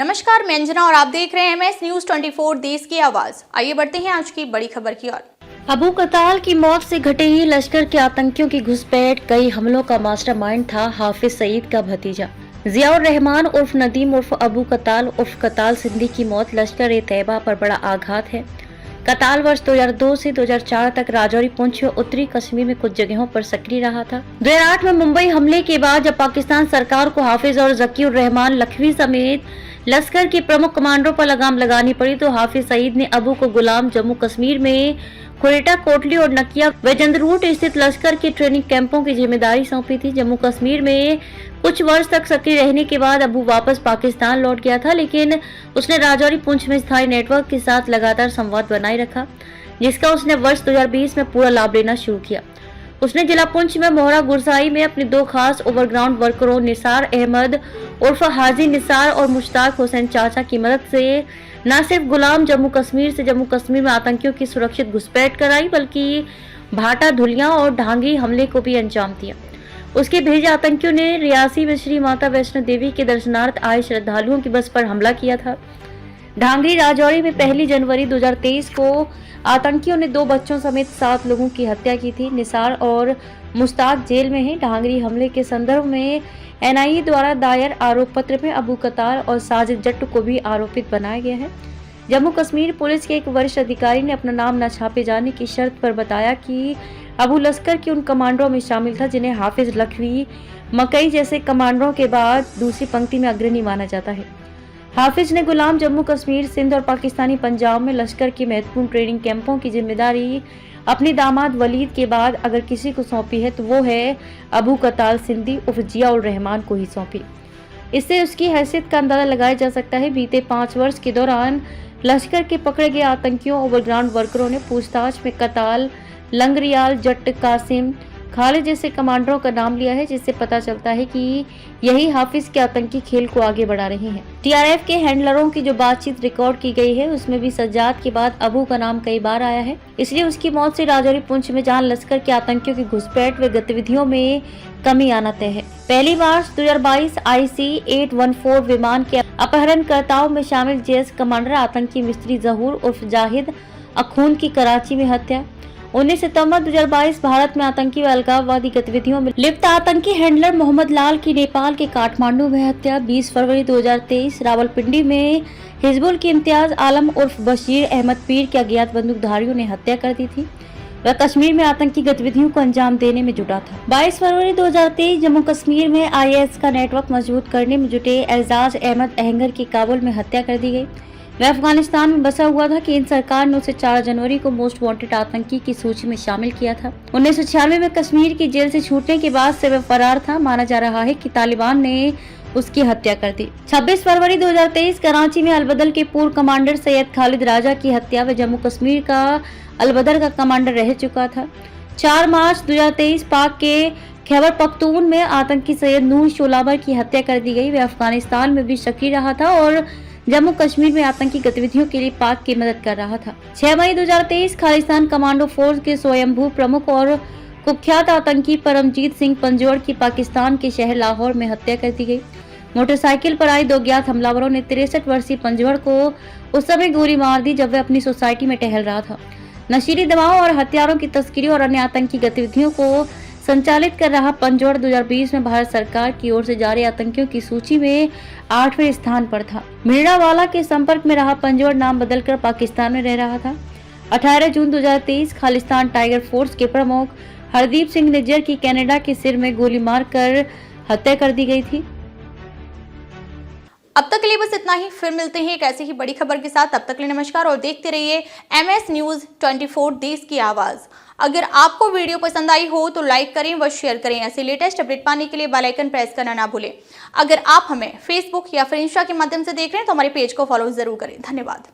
नमस्कार, मैं अंजना और आप देख रहे हैं एमएस न्यूज 24 देश की आवाज। आइए बढ़ते हैं आज की बड़ी खबर की ओर। अबू कताल की मौत से घटे ही लश्कर के आतंकियों की घुसपैठ, कई हमलों का मास्टरमाइंड था हाफिज सईद का भतीजा जियाउर रहमान उर्फ नदीम उर्फ अबू कताल उर्फ कताल सिंधी की मौत लश्कर ए तैयबा पर बड़ा आघात है। कताल वर्ष 2002 से 2004 तक राजौरी, पुंछ व उत्तरी कश्मीर में कुछ जगहों पर सक्रिय रहा था। 2008 में मुंबई हमले के बाद जब पाकिस्तान सरकार को हाफिज और जकीउर रहमान लखवी समेत लश्कर के प्रमुख कमांडरों पर लगाम लगानी पड़ी तो हाफिज सईद ने अबू को गुलाम जम्मू कश्मीर में कुरेटा, कोटली और नकिया व जंदरूट स्थित लश्कर के ट्रेनिंग कैंपों की जिम्मेदारी सौंपी थी। जम्मू कश्मीर में कुछ वर्ष तक सक्रिय रहने के बाद अबू वापस पाकिस्तान लौट गया था, लेकिन उसने राजौरी, पुंछ में स्थायी नेटवर्क के साथ लगातार संवाद बनाए रखा, जिसका उसने वर्ष 2020 में पूरा लाभ लेना शुरू किया। उसने जिला पुंछ में मोहरा गुरसाई में अपने दो खास ओवरग्राउंड वर्करों निसार अहमद उर्फ हाजी निसार और मुश्ताक हुसैन चाचा की मदद से न सिर्फ गुलाम जम्मू कश्मीर में आतंकियों की सुरक्षित घुसपैठ कराई, बल्कि भाटा, धुलिया और ढांगी हमले को भी अंजाम दिया। उसके भेजे आतंकियों ने रियासी में श्री माता वैष्णो देवी के दर्शनार्थ आए श्रद्धालुओं की बस पर हमला किया था। ढांगरी राजौरी में 1 जनवरी 2023 को आतंकियों ने 2 बच्चों समेत 7 लोगों की हत्या की थी। निसार और मुश्ताक जेल में हैं। ढांगरी हमले के संदर्भ में एनआईए द्वारा दायर आरोप पत्र में अबू कताल और साजिद जट्ट को भी आरोपित बनाया गया है। जम्मू कश्मीर पुलिस के एक वरिष्ठ अधिकारी ने अपना नाम न छापे जाने की शर्त पर बताया कि अबू लश्कर के उन कमांडरों में शामिल था जिन्हें हाफिज लखवी, मकई जैसे कमांडरों के बाद दूसरी पंक्ति में अग्रणी माना जाता है। हाफिज ने गुलाम जम्मू कश्मीर, सिंध और पाकिस्तानी पंजाब में लश्कर के महत्वपूर्ण ट्रेनिंग कैंपों की जिम्मेदारी अपने दामाद वलीद के बाद अगर किसी को सौंपी है तो वो है अबू कताल सिंधी उर्फ जियाउर रहमान को ही सौंपी। इससे उसकी हैसियत का अंदाजा लगाया जा सकता है। बीते 5 वर्ष के दौरान लश्कर के पकड़े गए आतंकियों, ओवरग्राउंड वर्करों ने पूछताछ में कताल, लंगरियाल, जट्ट, कासिम, खालिद जैसे कमांडरों का नाम लिया है, जिससे पता चलता है कि यही हाफिज के आतंकी खेल को आगे बढ़ा रहे हैं। टीआरएफ के हैंडलरों की जो बातचीत रिकॉर्ड की गई है उसमें भी सज्जाद के बाद अबू का नाम कई बार आया है। इसलिए उसकी मौत से राजौरी, पुंछ में जहां लश्कर के आतंकियों की घुसपैठ व गतिविधियों में कमी आना तय है। 1 मार्च 2022 IC-814 विमान के अपहरणकर्ताओं में शामिल JS कमांडर आतंकी मिस्त्री जहूर उर्फ जाहिद अखून की कराची में हत्या। 19 सितंबर 2022 भारत में आतंकी व अलगाववादी गतिविधियों में लिप्त आतंकी हैंडलर मोहम्मद लाल की नेपाल के काठमांडू में हत्या। 20 फरवरी 2023 रावलपिंडी में हिजबुल के इम्तियाज आलम उर्फ बशीर अहमद पीर के अज्ञात बंदूकधारियों ने हत्या कर दी थी। वह कश्मीर में आतंकी गतिविधियों को अंजाम देने में जुटा था। 22 फरवरी 2023 जम्मू कश्मीर में IS का नेटवर्क मजबूत करने में जुटे एजाज अहमद अहंगर की काबुल में हत्या कर दी गई। वह अफगानिस्तान में बसा हुआ था। केंद्र सरकार ने उसे 4 जनवरी को मोस्ट वांटेड आतंकी की सूची में शामिल किया था। 1996 में कश्मीर की जेल से छूटने के बाद से वह फरार था। माना जा रहा है कि तालिबान ने उसकी हत्या कर दी। 26 फरवरी 2023 कराची में अलबदर के पूर्व कमांडर सैयद खालिद राजा की हत्या। वह जम्मू कश्मीर का अलबदर का कमांडर रह चुका था। 4 मार्च 2023 पाक के खैबर पख्तून में आतंकी सैयद नूर शोलाबर की हत्या कर दी गई। वह अफगानिस्तान में भी सक्रिय रहा था और जम्मू कश्मीर में आतंकी गतिविधियों के लिए पाक की मदद कर रहा था। 6 मई 2023 खालिस्तान कमांडो फोर्स के स्वयंभू प्रमुख और कुख्यात आतंकी परमजीत सिंह पंजौड़ की पाकिस्तान के शहर लाहौर में हत्या कर दी गई। मोटरसाइकिल पर आए 2 ज्ञात हमलावरों ने 63 वर्षीय पंजौड़ को उस समय गोली मार दी जब वह अपनी सोसाइटी में टहल रहा था। नशीली दवाओं और हथियारों की तस्करी और अन्य आतंकी गतिविधियों को संचालित कर रहा पंजौड़ 2020 में भारत सरकार की ओर से जारी आतंकियों की सूची में 8वें स्थान पर था। मीरावाला के संपर्क में रहा पंजौड़ नाम बदलकर पाकिस्तान में रह रहा था। 18 जून 2023 खालिस्तान टाइगर फोर्स के प्रमुख हरदीप सिंह निज्जर की कनाडा के सिर में गोली मारकर हत्या कर दी गई थी। अब तक के लिए बस इतना ही। फिर मिलते हैं एक ऐसी ही बड़ी खबर के साथ। तब तक के लिए नमस्कार और देखते रहिए MS न्यूज 24 देश की आवाज। अगर आपको वीडियो पसंद आई हो तो लाइक करें व शेयर करें। ऐसे लेटेस्ट अपडेट पाने के लिए बेल आइकन प्रेस करना ना भूलें। अगर आप हमें फेसबुक या फिर इंस्टा के माध्यम से देख रहे हैं तो हमारे पेज को फॉलो जरूर करें। धन्यवाद।